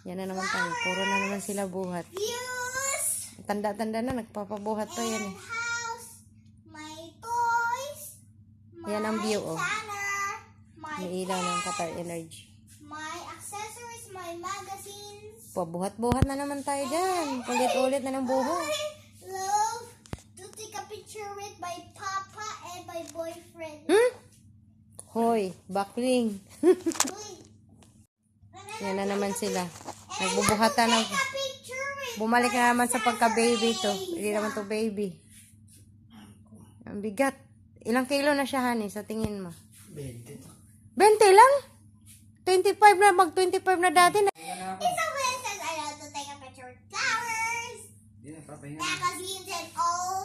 Yan na naman tayo. Puro na naman sila buhat. Tanda-tanda na, nagpapabuhat to yan eh. My toys. Yan ang view, oh. My May ilaw ng Qatar Energy. My accessories, my magazines. Pabuhat-buhat na naman tayo dyan. Ulit-ulit na ng buhat. Love to take a picture with my papa and my boyfriend. Hoy, bakling. Yan na naman sila. Nagbubuhatan na. Bumalik na naman sa pagka-baby to. Hindi naman to baby. Ang bigat. Ilang kilo na siya, honey, sa tingin mo? 20 lang? 25 na, mag-25 na dati na. It's a princess. I love to take a picture with flowers, magazines, and all